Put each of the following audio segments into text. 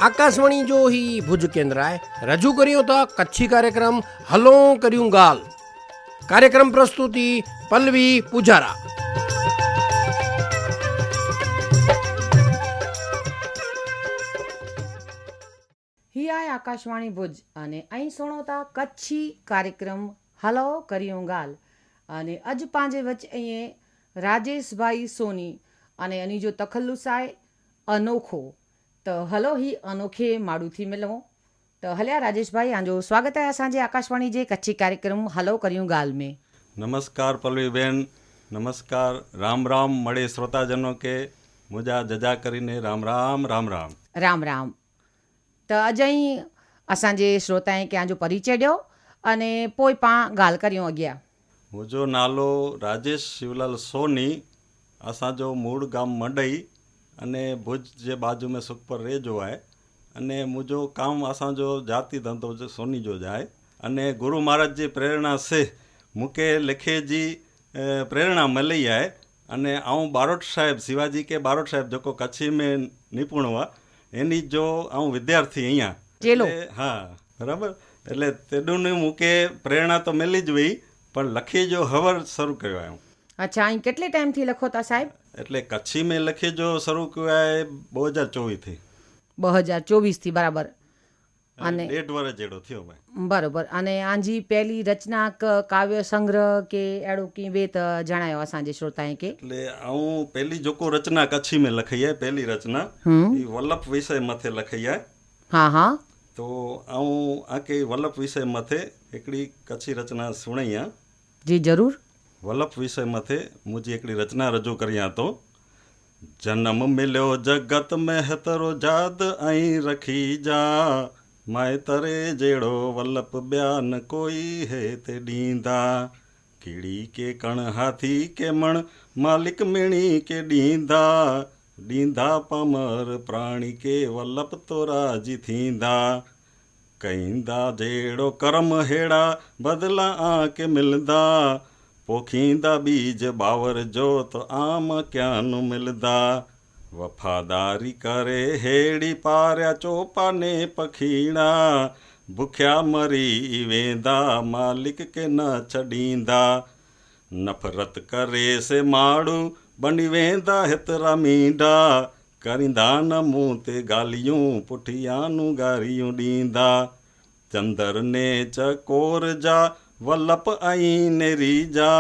आकाशवाणी जो ही भुज केंद्र आहे रजू करियो था कच्छी कार्यक्रम हलो करियूं गाल। कार्यक्रम प्रस्तुति पल्लवी पुजारा। ही आहे આકાશવાણી ભુજ અને અહીં સુણો था કચ્છી કાર્યક્રમ હલો કર્યું ગાલ અને અજ પાંજે વચ અહીં રાજેશભાઈ સોની અને એની જો તખલ્લુસ आहे अनोखो तो हलो ही अनोखे माड़ू थी मिलो तो हलिया राजेश भाई आंजो स्वागत है असांजे आकाशवाणी जे कच्छी कार्यक्रम हलो करियूं गाल में। नमस्कार पल्लवी बेन, नमस्कार, राम राम मळे श्रोताजनों के मुझा जजा करीने राम राम राम राम राम राम। तो अज ही असांजे श्रोताएं के आंजो परिचय ॾियो अने पोइ पां गाल करियूं अॻियां। मुझो नालो राजेश शिवलाल सोनी, असांजो मूળ ગામ મડઈ અને ભુજ જે બાજુ में સુખપર રેજો आहे અને मुझो काम असांजो जाती धंधो सोनी जो जाए अने गुरु महाराज जी प्रेरणा से मूंखे लिखे जी प्रेरणा मिली आहे अने आऊं बारोट साहिब शिवाजी के बारोट साहिब जेको कच्छी में निपुण हुआ एनी जो आऊं विद्यार्थी અહીંયા ચેલો। હા બરાબર, એટલે તેડું મૂકે પ્રેરણા તો મિલી જ વઈ પણ લખી જો હવર શરૂ કર્યો આયો। अच्छा, અહીં કેટલે ટાઈમથી લખો તા સાહેબ? એટલે કચ્છી में લખી જો શરૂ કર્યો आहे 2024 થી। 2024 થી બરાબર અને 1.5 વર્ષ જેડો થયો ભાઈ। બરાબર અને આંજી પહેલી રચના કાવ્ય સંગ્રહ કે એડો की वे त जणायो असांजे श्रोताएं के। એટલે આऊं પહેલી જોકો રચના કચ્છી में લખી आहे, પહેલી રચના ई वल्लभ विषय मथे लखी आहे। हाँ हाँ, तो आऊं आके वल्लभ विषय मथे हिकिड़ी कच्छी रचना सुणाई आहे। जी ज़रूर। वल्लभ विषय मथे मुझी हिकिड़ी रचना रजू करियां तो। जन्म मिलियो जगत में हेतरो जाद ऐं रखी जा, माए तरे जहिड़ो वल्लभ ॿिया न कोई हे ते ॾींदा। कीड़ी के कण हाथी के मण मालिक मिणी के ॾींदा, ॾींदा पामर प्राणी के वल्लभ तो राजी थींदा। कईंदा जहिड़ो कर्म हेड़ा बदला आके मिलंदा, पोखींदा बीज बावर जो तो आम क्या नु मिलदा। वफ़ादारी करे हेड़ी पारिया चौपाने पखीड़ा, बुखिया मरी वेंदा मालिक के न छॾींदा। नफ़रत करे से माण्हू बनी वेंदा हेतिरा मींडा, करींदा न मूं ते ॻाल्हियूं पुठियां नु गारियूं ॾींदा। चंदर ने चकोर जा वल्लभ ऐं नेरी जा,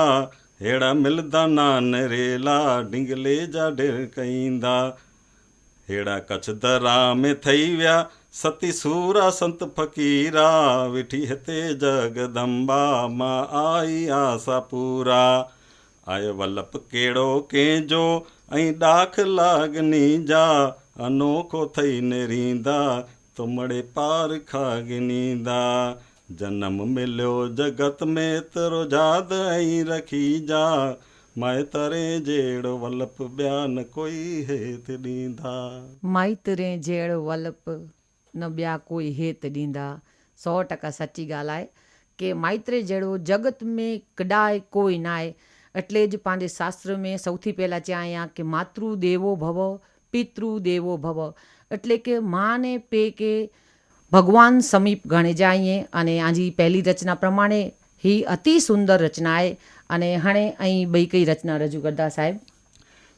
हेड़ा मिलदा नान रेला डिंगले जा ढेर कईंदा। हेड़ा कच्छ दरा में थई विया सती सूरा संत फ़क़ीरा, वेठी हिते जगदम्बा मां आई आसा पूरा। आयो वल्लभ कहिड़ो कंहिंजो ऐं ॾाख लागनी जा, अनोखो थई नेरींदा तुमड़े पार खागनींदा। जन्म मिलियो जगत में तरो जाद ऐं रखी जा, माए तरे जहिड़ो वल्लभ ॿिया न कोई हेत ॾींदा। माई तरे जहिड़ो वल्लभ न ॿिया कोई हेत ॾींदा। 100% सची ॻाल्हि आहे કે માઇત્રે જેડો જગત में કડાય કોઈ નાય। એટલે જ પાંજે શાસ્ત્ર में સૌથી પહેલાં ચ્યાં કે માતૃ દેવો ભવ પિતૃ દેવો ભવ, એટલે કે માં ને પે કે ભગવાન સમીપ ગણે જાઈએ। અને આજી પહેલી રચના પ્રમાણે ही અતિ સુંદર રચના आहे અને હાणे અહીં ॿई कई रचना रजू करदा साहिब।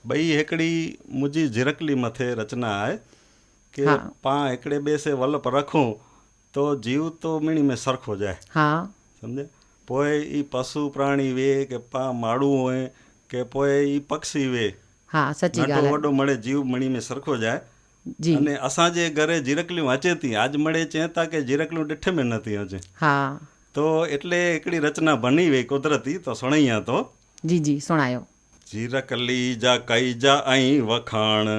ॿई हिकिड़ी मुंहिंजी झिरकली मथे रचना आहे कि पां हिकिड़े ॿिए से वल्लभ रखूं तो जीव तो मिणी में सरखो जाए। हाँ सम्झे, पोइ ई पशु प्राणी वे के पां माण्हू हुए के पोइ ई पक्षी वे, हाँ सची ॻाल्हि नंढो वॾो मळे जीव मणी में सरखो जाए। जी अने असांजे घरे झिरकलियूं अचे थी, आज मळे चए था कि झिरकलियूं ॾिठे में नथी अचे। हाँ तो एटले हिकिड़ी रचना बनी वई कुदरती, तो सुणाइयां तो। जी जी सुणायो। झिरकली जा कई जा ऐं वखाण,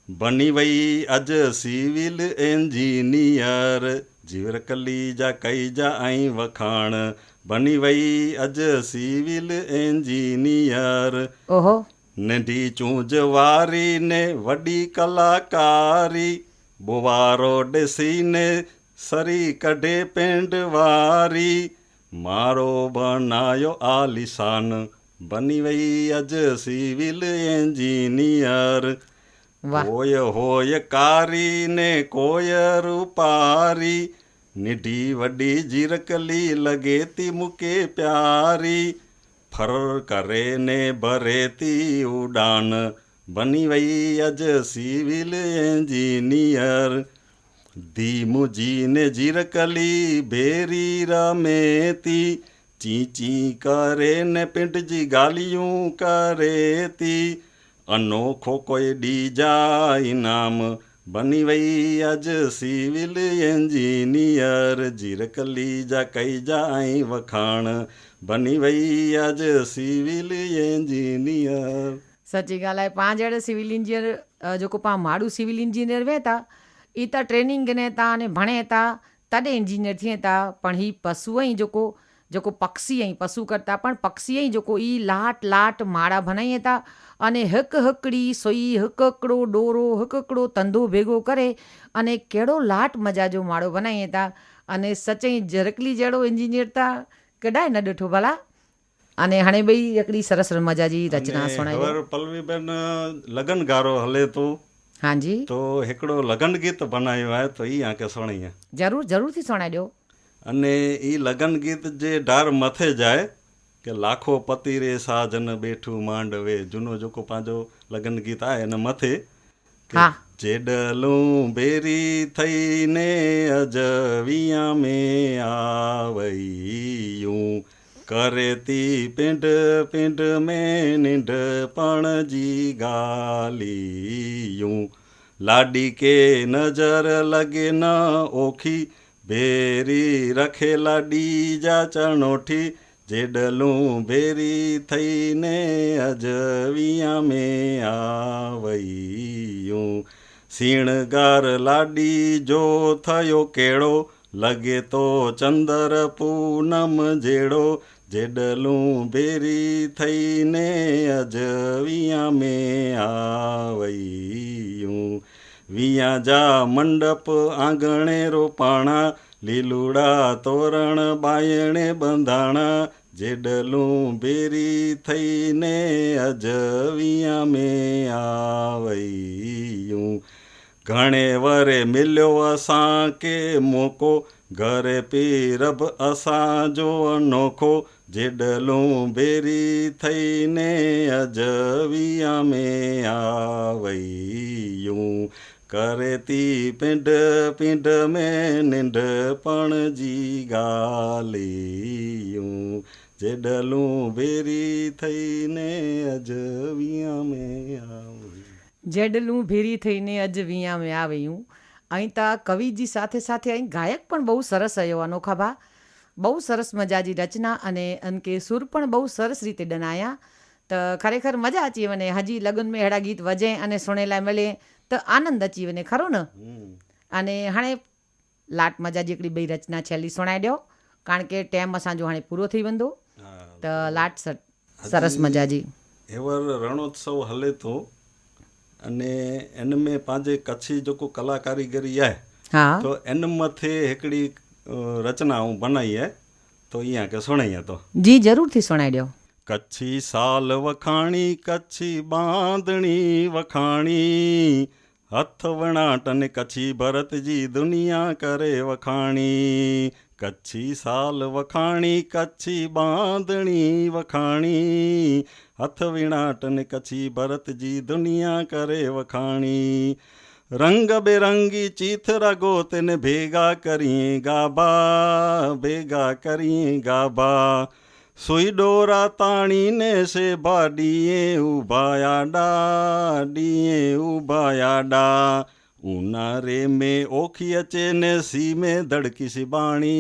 बनी वई अज सिविल इंजीनियर। झिरकली जा कई जा ऐं वखाण, बनी वई अज सिविल इंजीनियर। ओहो, नंढी चूंज वारी ने वॾी कलाकारी, बुवारो ॾिसी ने सरी कढे पेंड वारी। मारो बनायो आलिशान બની વઈ અજ સિવિલ એન્જિનિયર વાહ હોય કારી ને કોય રૂપારી નિઢી વડી જીરકલી લગેતી મૂકે પ્યારી ફર કરે ને ભરેતી ઉડાન બની વઈ અજ સિવિલ એન્જિનિયર ધીમું જીને જીરકલી ભેરી રમેતી ચી ચી કરે ને પિંટજી ગાલિયું કરેતી અનોખો કોઈ ડીજા ઇનામ બની વઈ અજ સિવિલ એન્જિનિયર જીરકલી જા કઈ જાય વખાણ બની વઈ અજ સિવિલ એન્જિનિયર सची ॻाल्हि आहे पाण जहिड़े सिविल इंजीनियर जेको पाण माण्हू सिविल इंजीनियर वे था ई त ट्रेनिंग गिने था अने भणे था तॾहिं इंजीनियर थिए था पण ही पशुअ ई जेको पक्षी ऐं पशु करता पण पक्षी ई जेको ई लाट लाट माड़ा भनाईए था अने हिकु हिकिड़ी सुई हिकु हिकिड़ो ॾोरो हिकु हिकिड़ो तंदो भेगो करे अने कहिड़ो लाट मज़ा जो माड़ो बनाईए था अने सचई जरकली जहिड़ो इंजीनियर त कॾहिं न ॾिठो भला अने हाणे ॿई हिकिड़ी सरस मज़ा जी रचना सुणाई ख़बर पलवीबेन लगन गारो हले तो हाँ जी तो हिकिड़ो लगन गीत बनायो आहे तो ई आके सुणाईए ज़रूर ज़रूर थी सुणाए ॾियो अने ई लगन गीत जे डार मथे जाए કે લાખો પતિ રે સાજન બેઠું માંડવે જૂનો જેકો પાંજો લગન ગીત आहे એના મથે હા જેડલું બેરી થઈને અજવિયા में आवैयूं કરેતી પિંડ પિંડ में નિંડ પણજી ગાલિયું લાડી કે નજર લગે ન ઓખી ભેરી રખે લાડી જા ચણોઠી જેડલું ભેરી થઈને અજવિયા में आवैयूं સીણગાર લાડી જો થયો કેળો લગે તો ચંદર પૂનમ જેડો જેડલું ભેરી થઈને અજવિયા में आवैयूं વિયા જા મંડપ આંગણે રોપાણા લીલુડા તોરણ બાયણે બંધાણા જેડલું ભેરી થઈને અજવિયા में आवैयूं ઘણે વરે મિલ્યો અસાં કે મોકો ઘરે પીરબ અસાંજો અનોખો જેડલું ભેરી થઈને અજવિયા में आवैयूं કરેતી પિંડ પિંડ में નિંડ પણજી ગાલિયું જેડલું ભેરી થઈને અજવિયા में आवૈયું જેડલું ભેરી થઈને અજવિયા में आवैयूं અહીં તા કવિજી સાથે સાથે અહીં ગાયક પણ બહુ સરસ રહ્યો અનોખા ભા બહુ સરસ મજાજી રચના અને અનકે સુર પણ બહુ સરસ રીતે ડનાયા त ખરેખર મજા અચી વञे હજી લગ્ન में अहिड़ा गीत वजे अने सुणे लाइ मिले त आनंद अची वञे खरो न अने हाणे लाट मजा जी हिकिड़ी ॿई रचना छेली सुणाए ॾियो कारण के टाइम असांजो हाणे पूरो थी वेंदो त लाट सरस मजा जी હેવર રણોત્સવ હલે તો અને એન में पंहिंजे कच्छी जेको कलाकारीगरी आहे हा तो एन मथे हिकिड़ी रचना आऊं बनाई आहे तो इहा के सुणाईअ तो जी ज़रूर थी सुणाए ॾियो कच्छी साल वखाणी कच्छी बांधणी वखाणी हथ वणाटन कच्छी भरत जी दुनिया करे वखाणी कच्छी साल वखाणी कच्छी बांधणी वखाणी हथ विणाटन कच्छी भरत जी दुनिया करे वखाणी रंग बेरंगी चीथरा गोतन भेगा करिए गाबा सुई डोरा ताणी ने से बाडिए उबाया डा उनारे में ओखी अचे ने सी में धड़की सी बाणी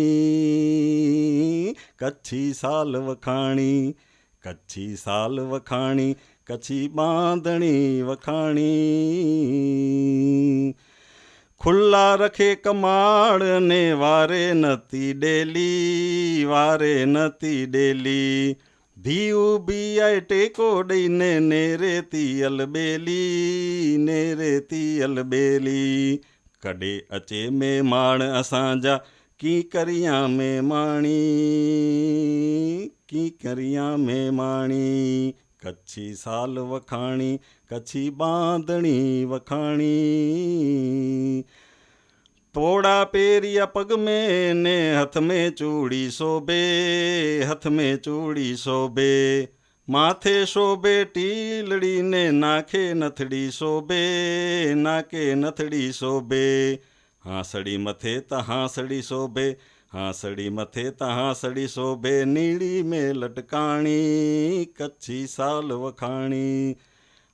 कच्छी साल वखाणी कच्छी बांधणी वखाणी खुला रखे कमाड़ ने वारे नती डेली धीउ भी आए टेको डई ने नेरे तियल बेली कॾे अचे में माण असांजा कीकरियां में माणी, कीकरियां में माणी, कच्छी साल वखाणी, कच्छी बांधणी वखाणी। तोड़ा पेरिया पग में ने हथ में चूड़ी शोभे, हथ में चूड़ी शोभे, माथे शोभे टीलड़ी ने नाखे नथड़ी शोभे, नाके नथड़ी शोभे। हांसड़ी मथे त हांसड़ी शोभे, हांसड़ी मथे त हांसड़ी शोभे, नीड़ी में लटकाणी, कच्छी साल वखाणी।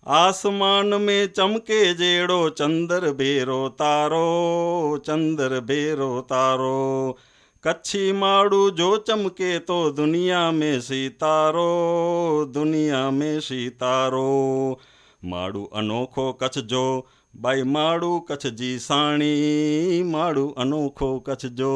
आसमान में चमके जेड़ो चंदर बेरो तारो, चंदर बेरो तारो, कच्छी माड़ू जो चमके तो दुनिया में सितारो, दुनिया में सितारो। माड़ू अनोखो कच्छ जो, बाई माड़ू कच्छ जी साणी, माड़ू अनोखो कच्छ जो,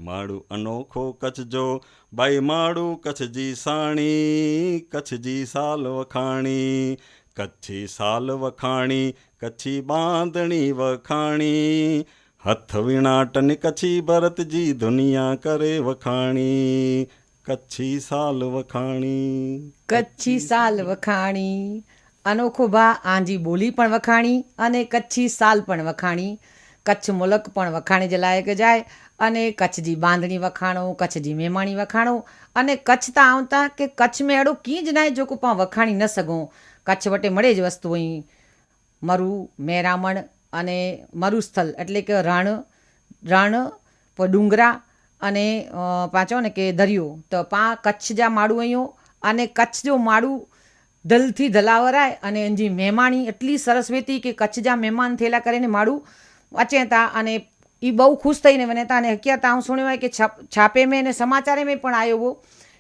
माड़ू अनोखो कच्छ जो, बाई माड़ू कच्छ जी साणी, कच्छ जी साल वखाणी। कच्छी साल वखाणी, कच्छी बांधणी वखाणी, हथ विणाटन कच्छी भरत जी दुनिया करे वखाणी, कच्छी साल वखाणी। કચ્છી સાલ વખાણી. અનોખો ભા આંજી બોલી પણ વખાણી અને કચ્છી સાલ પણ વખાણી. કચ્છ મુલક પણ વખાણે જે લાયક જાય અને કચ્छ जी बांधणी वखाणो, कच्छ जी मेहमाणी वखाणो અને કચ્છ તા આવતા કે કચ્છ में अहिड़ो कीअं ज न आहे जेको पाण वखाणी न सघूं. કચ્છ વટે મળે જ વસ્તુ અહીં મરુ, મેરામણ અને મરુસ્થલ એટલે કે રણ ડુંગરા અને પાછો ને કે દરિયો. તો કચ્છ जा माण्हू आहियूं અને કચ્છ जो माण्हू दिलि थी दलावराए અને એની મહેમાણી એટલી સરસ વેતી કે કચ્છ जा મહેમાન થયેલા કરીને માण्हू अचनि था અને એ બહુ ખુશ થઈને વञे था. અને હકીકत આऊं सुणियो आहे કે छापे में ने समाचार में पण आयो हो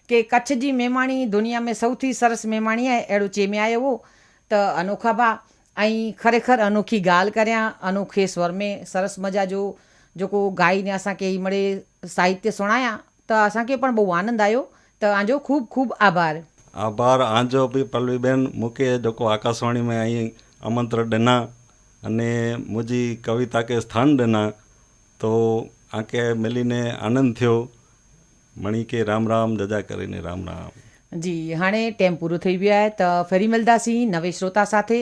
કે કચ્છ जी મહેમાણી दुनिया में સૌથી સરસ મહેમાણી आहे अहिड़ो चेमे आयो हो. त अनोखा भा ऐं खरेखर अनोखी ॻाल्हि करियां, अनोखे स्वर में सरस मज़ा जो जेको गाईने असांखे ही मिड़े साहित्य सुणाया त असांखे पण બહુ આનંદ આવ્યો. त आंजो खूब खूब आभार. आभार आंजो बि पल्लवीबेन, मूंखे जेको आकाशवाणी में आई आमंत्रण ॾिना अने मुंहिंजी कविता खे स्थान ॾिना तो आंखे मिलीने आनंद थियो. मणी के राम राम, जजा કરીને રામ રામ. જી હાणे ટાઈમ પૂરો થઈ ગયો आहे त ફરી મળદાસી નવે શ્રોતા સાથે,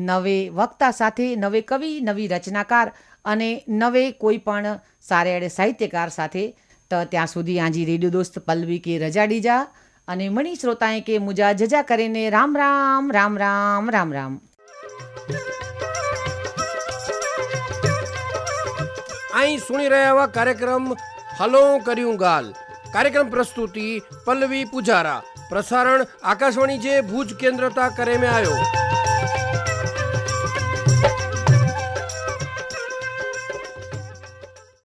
નવે વક્તા સાથે, નવે કવિ, નવી રચનાકાર અને નવે કોઈ પણ સારે અડે સાહિત્યકાર સાથે. त ત્યાં સુધી આજી રેડિયો દોસ્ત પલ્લવી કે રજા ડીજા અને મણી શ્રોતાએ કે મુજા જજા કરીને રામ રામ રામ રામ રામ રામ. અહીં સુણી રહ્યા એવા કાર્યક્રમ હલો કર્યું ગાલ. કાર્યક્રમ પ્રસ્તુતિ પલ્લવી પૂજારા. પ્રસારણ આકાશવાણી જે ભુજ કેન્દ્રતા કરે में आयो.